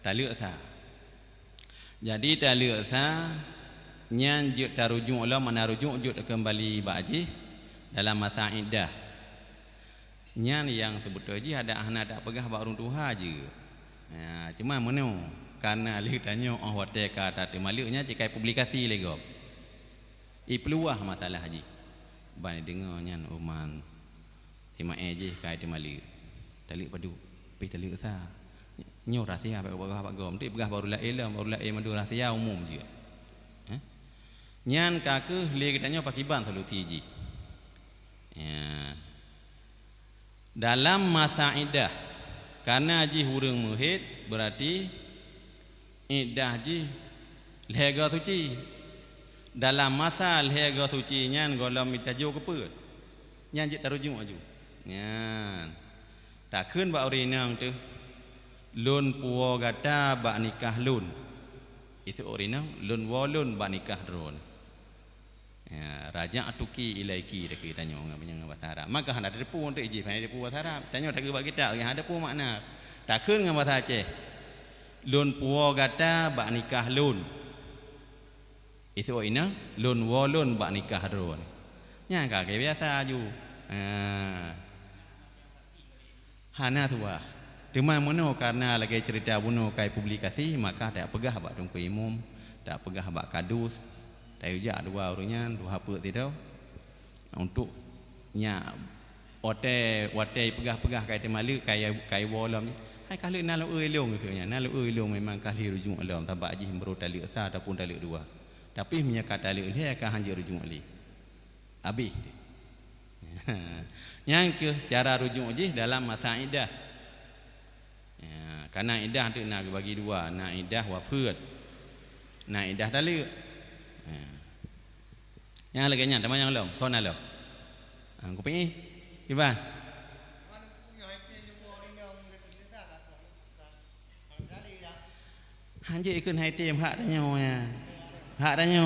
taluk sah. Jadi taluk sah nyan juk tarujuk lah mana rujuk juk kembali baji dalam masa iddah. Nyan yang sebetulnya ada anak tak pegah bak orang tua je. Cuma menu karena li tanya hotel ka tak maluknya cikai publikasi lego. Peluah masalah haji. Ban dengar nyan Oman Tima je kai di Mali. Talik padu pi talik sah. Nyo rahsia bak gom tu pegah baru la madu rahsia umum je. Nyan kake le katanya pakiban solusi ji. Dalam masa iddah karena ji hurung muhid berarti iddah ji lega suci. Dalam masa lega suci nyan golom mitajo keput. Nyan je tarujuk aju. Nyan takkeun ba orinang tu lun puo gata ba nikah lun. Itu orinang lun wolun ba nikah dron. Raja atuki ilaiki dak tanya orang penyang bahasa Arab. Maka hendak ada pu untuk iji pandai pu bahasa Arab. Tanya tak bagi kita yang ada pu makna. Takkeun dengan bahasa Aceh. Lun puo gata ba nikah lun. Itu orinang lun wolun ba nikah dron. Nya ka biasa aju. Hana tua. Cuma mono karena lagi cerita bunuh kai publikasi maka tak pegah bak tungku imum, tak pegah bak kadus. Tak ujak dua orangnya dua apa tidak. Untuk nya wate pegah-pegah kai temalu kai bolam ni. Hai kali nalu elong katanya. Nalu elong memang kali rujung alam tabak ji baru tali sah ataupun tali dua. Tapi menyekat tali dia akan hanjir rujung ali. Habis. Yang ke cara rujuk je dalam masa iddah. Karena iddah tu nak bagi dua, nak iddah wafat. Nak iddah taluk. Yang lagi nya teman yang lom, thon alo. Ku pi. Iban. Hanjir ikut hai tim hak tanya ya. Hak tanya.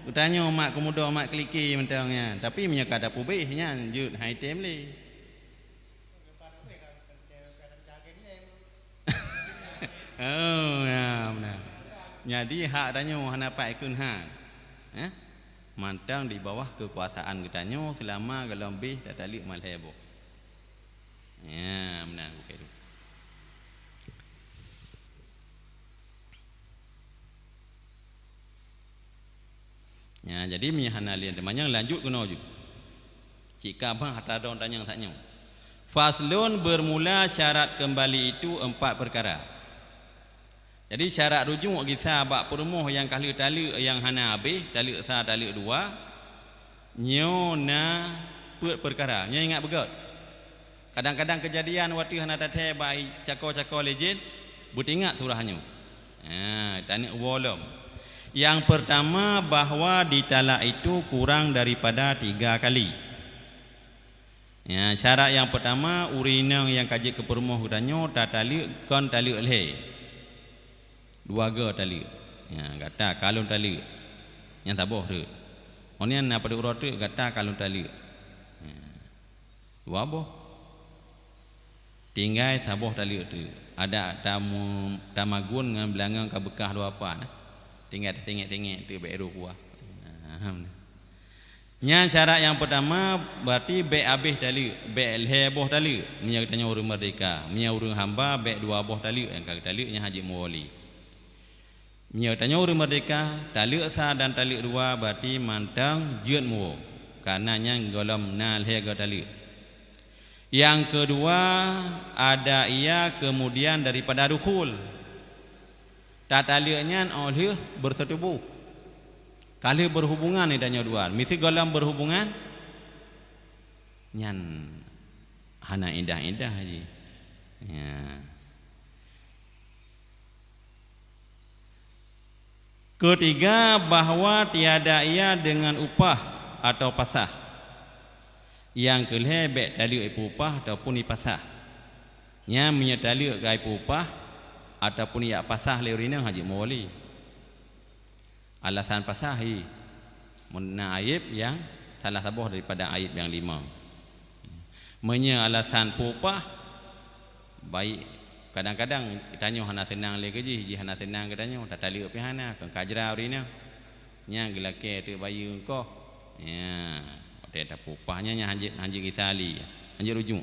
Utanya mak kemuda mak kliki mentangnya, tapi menyekat ada pubihnya jut hai tem li. Oh ya benar. Jadi hak tanya hana pak ikun hak. Mantang di bawah kekuasaan kitanya selama kalau lebih tak talik malhebo. Ya benar begitu. Ya, jadi mihana lian temannya lanjut kena ju. Jika bang hatta don tanya tanya. Faslun bermula syarat kembali itu 4 perkara. Jadi syarat rujuk kisah bak perumuh yang kali taluk yang hana habis, taluk sah taluk dua. Nyo na perkara. Nyo ingat begot. Kadang-kadang kejadian waktu hana tathe bai cakor-cakor legend, butingat surahnya. Tanya wolom. Yang pertama bahwa ditalak itu kurang daripada 3 kali. Ya, syarat yang pertama urinang yang kaji ke perumuh kudanyo tak taluk kon taluk leh. 2 ga taluk. Ya, kata kalun taluk. Yang taboh tu. Onian apa pada urut tu kata kalun taluk. Ya. 2 boh. Tinggal saboh taluk tu. Ada tamagun dengan belangang ke bekah 2 apa nah. Tinggal tengok-tengok tu baik kuah. Nya syarat yang pertama berarti baik habis taluk, baik heboh taluk. Nya katanya urang merdeka, nya urang hamba baik 2 boh taluk yang kata taluknya haji muwali. Nya katanya urang merdeka, taluk sah dan taluk 2 berarti mantang jeut mu. Karena nya golom nal hega taluk. Yang kedua ada ia kemudian daripada dukul. Tataluknya oleh bersetubuh. Kali berhubungan ni tanya dua. Mesti golong berhubungan nyan hana indah-indah haji. Ya. Ketiga bahwa tiada ia dengan upah atau pasah. Yang kelih baik taluk ipu upah ataupun ipasah. Nya menyetaluk gai upah ataupun ia pasah leurina haji muwali. Alasan pasah hi mena aib yang salah sabuh daripada aib yang 5. Menya alasan pupah baik kadang-kadang tanya hana senang le gaji ji hana senang katanya tak tali pi hana kan kajra urina nya gelake tu bayu ko ya tak upahnya nya hanji kisali hanji rujuk.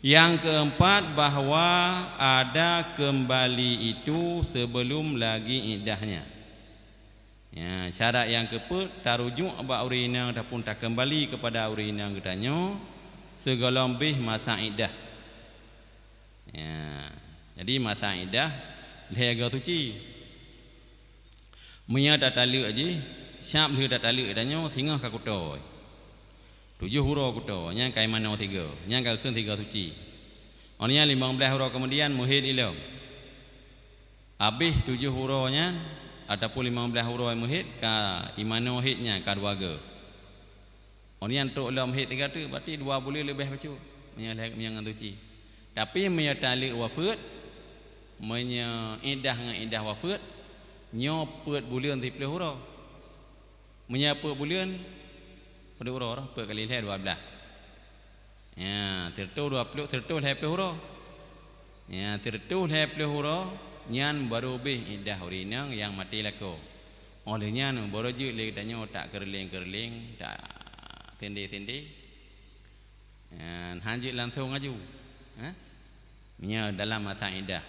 Yang keempat bahwa ada kembali itu sebelum lagi iddahnya. Ya, syarat yang keempat tarujuk ba urina ataupun tak kembali kepada urina katanya segala lebih masa iddah. Ya, jadi masa iddah lega suci. Munya dah taluk aje, siap le dah taluk katanya singa ka kutoi. 7 huruf kuto, nya kai mana 3, nya ka keun 3 suci. Orangnya 15 huruf kemudian muhid ilau. Habis 7 hurufnya ataupun 15 huruf muhid ka imano hidnya ka 2 ge. Orangnya tok lam hid 3 tu berarti 2 bulan lebih baca. Nya yang suci. Tapi meya taluk wafat, meya iddah dengan iddah wafat, nya pet bulan 30 huruf. Meya pet bulan pada huruf per kali 12. Ya, tertu 20 tertu 20 huruf. Ya, tertu 20 huruf nyan baru bih iddah urina yang mati lako. Olehnya baru je le katanya tak kerling-kerling, tak tindi-tindi. Ya, hanjit langsung aju. Ha? Nya dalam masa iddah.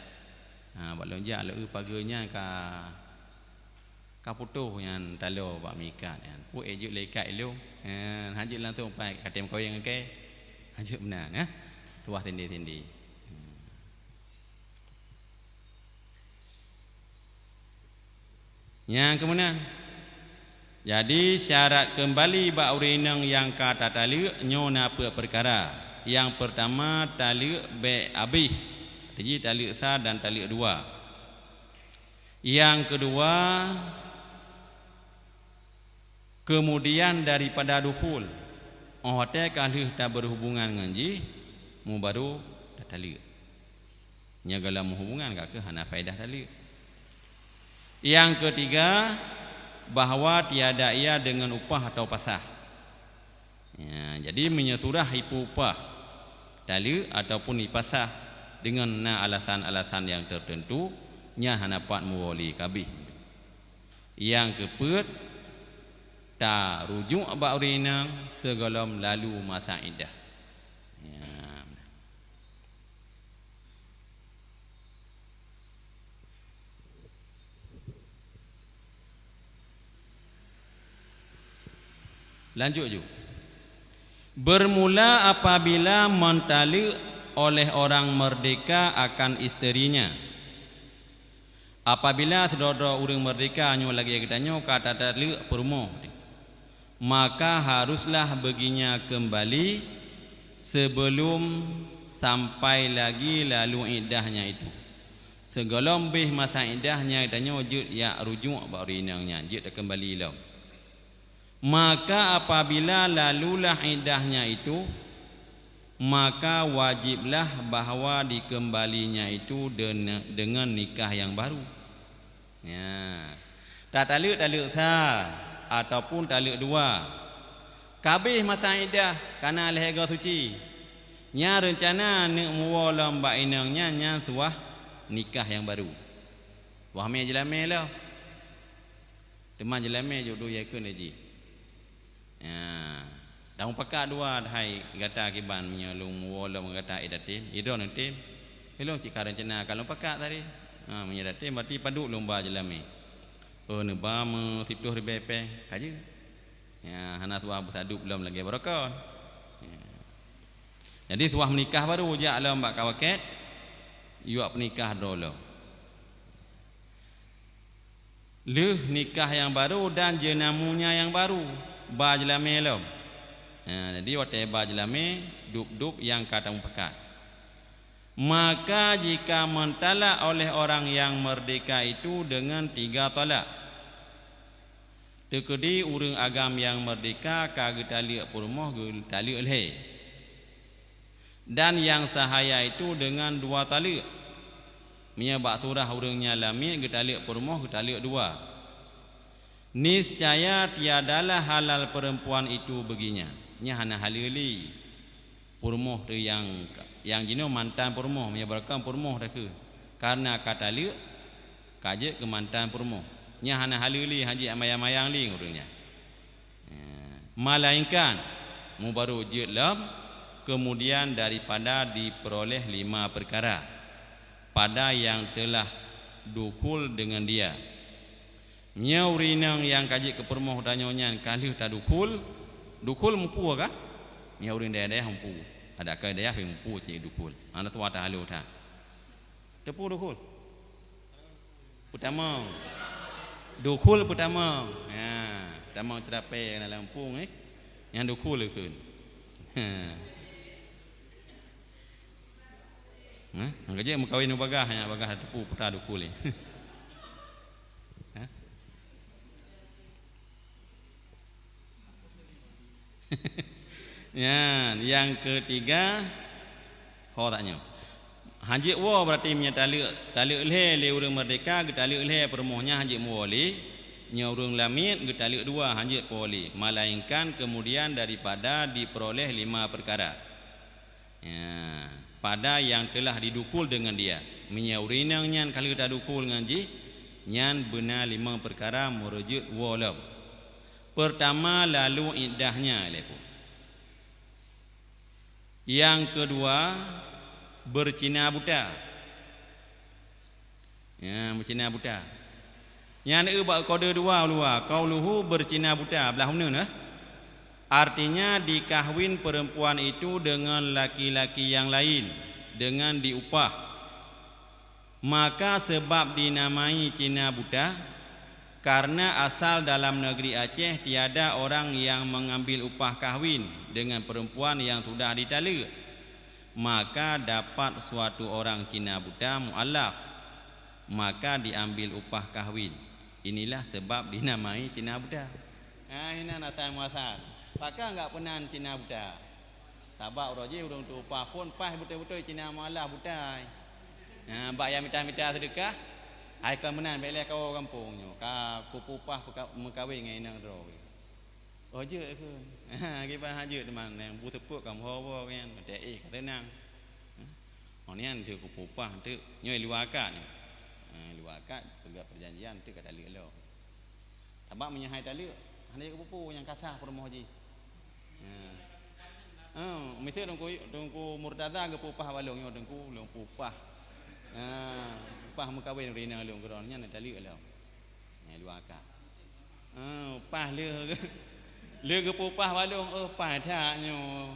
Ha, balon ja le paganya ka putuh yang talo bak mikat kan. Pu ejuk le ikat elu. Hanjit langsung pai katem kau yang ke. Hanjit benar ya. Tuah tindi-tindi. Yang kemudian jadi syarat kembali bak urinang yang kata taluk nyona apa perkara. Yang pertama taluk be abih. Jadi taluk sah dan taluk dua. Yang kedua kemudian daripada dukhul hotel kalau tak berhubungan dengan ji mu baru dah taluk. Nya dalam hubungan ke hana faedah taluk. Yang ketiga bahawa tiada ia dengan upah atau pasah. Ya, jadi menyeturah ipu upah taluk ataupun ipasah dengan alasan-alasan yang tertentu nya hanapat muwali kabih. Yang keempat tak rujuk bak urina segalom lalu masa iddah. Ya. Lanjut ju. Bermula apabila mentaluk oleh orang merdeka akan isterinya. Apabila saudara orang merdeka nyo lagi katanya kata taluk perumah, maka haruslah baginya kembali sebelum sampai lagi lalu iddahnya itu. Segala lebih masa iddahnya katanya wujud ya rujuk bak urinangnya, jid kembali lau. Maka apabila lalulah iddahnya itu, maka wajiblah bahawa dikembalinya itu dengan nikah yang baru. Ya. Tak taluk sah ataupun taluk dua. Kabeh masa iddah kana lehega suci. Nya rencana nak muwalam bak inangnya nya suah nikah yang baru. Wah me jelame lah. Teman jelame jodoh ya ke neji. Ya, daun pakat dua hai gata kiban menyalung muwalam gata idatim, idon tim. Helong cik rencana kalau pakat tadi. Ha menyedatim berarti padu lomba jelame. Neba me 10 ribu peng kaje. Ya, hana suah bersadu belum lagi barakah. Ya. Jadi suah menikah baru je alam bak kawaket. Yuak menikah dulu. Leh nikah yang baru dan jenamunya yang baru. Ba jelame lom. Ya, jadi waktu ba jelame duk-duk yang kata pekat. Maka jika mentalak oleh orang yang merdeka itu dengan 3 talak. Tekedi urang agam yang merdeka kagak taliak purmoh taliak leh. Dan yang sahaya itu dengan 2 taliak. Mia bak surah urangnya lami getaliak purmoh getaliak 2. Niscaya tiadalah halal perempuan itu baginya. Nya hana halili purmoh tu yang yang jino mantan permoh nya berakam permoh dah ke karena kata liu kaje ke mantan permoh nya hana halili haji amayang-mayang li ngurungnya melainkan mu baru jelam kemudian daripada diperoleh 5 perkara pada yang telah dukul dengan dia nya urinang yang kaji ke permoh danyonya kali tak dukul mumpu kah nya urin daerah mumpu ada ke daerah mumpu cik dukul ana tu wata halu tak tepu dukul pertama dukul pertama pertama cerapai dalam lampung yang dukul ke kerja mu kawin bagah hanya bagah tepu putar dukul ya, yang ketiga ho taknya haji wo berarti nya tali le urang merdeka ke tali le permohnya haji muwali nya urang lamit ke tali dua haji poli melainkan kemudian daripada diperoleh 5 perkara ya pada yang telah didukul dengan dia menyaurinang nyan kali kita dukul ngaji nyan benar 5 perkara merujuk walau pertama lalu iddahnya lepo yang kedua bercina buta ya bercina buta yang ubah kode dua luar qauluhu bercina buta belah mana artinya dikahwin perempuan itu dengan laki-laki yang lain dengan diupah maka sebab dinamai cina buta karena asal dalam negeri Aceh tiada orang yang mengambil upah kahwin dengan perempuan yang sudah ditala maka dapat suatu orang Cina buta mu'allaf maka diambil upah kahwin inilah sebab dinamai Cina buta ini natai muasal pakak enggak pernah Cina buta tabak roji urang tu upah pun pas betul-betul Cina mu'allaf buta bak yang minta-minta sedekah ai kan menan belek kau kampungnya ka kupupah mengkawin ngai nang ro oh je ke giba haje teman yang bu tepuk kam ho kan dei kata nang onian je kupupah tu nyoi liwakat ni liwakat tegak perjanjian tu kata li lo tabak menyahai tali handai kupupu yang kasah permoh haji mesti dongku murtaza ke pupah balong yo dongku long pupah pah mengkawin rina leung geronnya nak tali leung luar akak pah le ke pupah balong pah dak nyo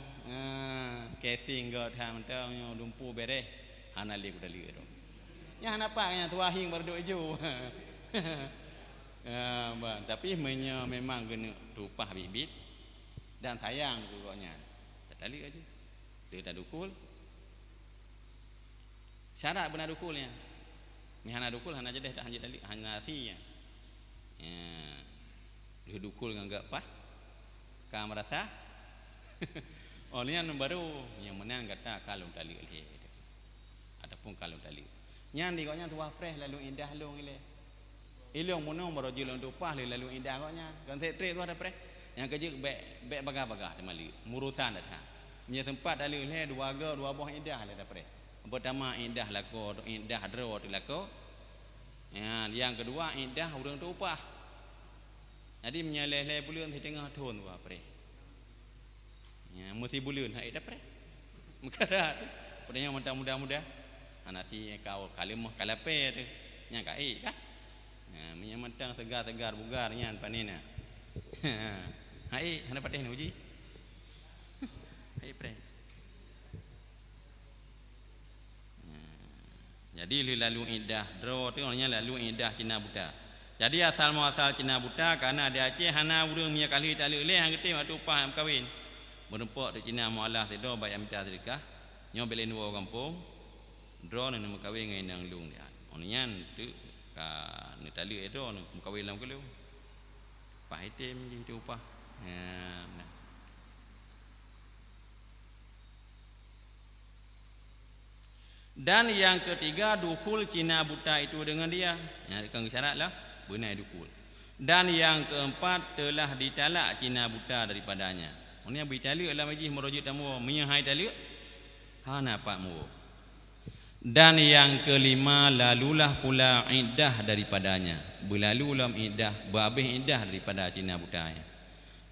casing go tham tang nyo dumpu bere ana le ku dali ro nya napa nya tua hing berduk jo bang tapi memang kena rupah bibit dan sayang pokoknya tali aja dia tak dukul syarat benar dukulnya ni hana dukul hana jadi tak hanya dali hana sinya dia dukul enggak pah ka merasa olian baru yang menang kata kalau tali le ataupun kalau tali nyan dikoknya tuah preh lalu indah long ile ilong monong barojul untuk pah lalu indah koknya kan tre tu ada preh yang kerja bek bagah-bagah temali murusan dah nya tempat dali le dua buah indah le dah preh pertama indah lako indah dro lako yang kedua indah urang tu upah jadi menyaleh-leh bulan di tengah tahun tu apa mesti bulan hai dah pre mekarat padanya muda-muda anasi kau kalimah kalape tu nya kai dah nya mentang tegar bugar nya panina hai hana pateh ni uji hai pre jadi lalu indah dro tu orangnya lalu indah Cina buta jadi asal muasal Cina buta karena di Aceh hana urang nya kali tak leh hang geti waktu upah kahwin berempok di Cina mualah tido bayar minta sedekah nyo belen wo kampung dro ni nak kahwin ngai nang lung dia orangnya tu ka ni tali edo nak kahwin lam kelu pak item di upah dan yang ketiga dukul Cina buta itu dengan dia kan syaratlah benar dukul dan yang keempat telah ditalak Cina buta daripadanya ini yang bertalak dalam majlis merujuk tamu menyahai talak hana pak mu. Dan yang kelima, lalulah pula iddah daripadanya. Berlalu lam iddah, berhabis iddah daripada Cina budaya.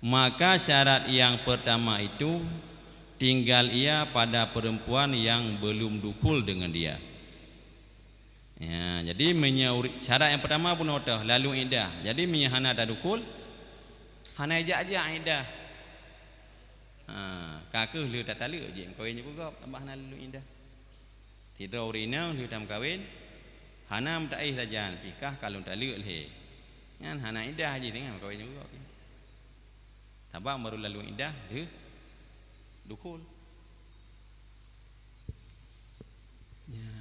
Maka syarat yang pertama itu tinggal ia pada perempuan yang belum dukul dengan dia. Ya, jadi syarat yang pertama pun otah lalu iddah. Jadi hana dah dukul, hana aja iddah. Kakak lu tak tahu je kawin juga tambah hana lalu iddah. Tidak urina lu tam kawin, hana mtai saja pikah kalau tak lalu le. Kan hana iddah je dengan kawin juga. Tabak baru lalu iddah dia dukul. Ya.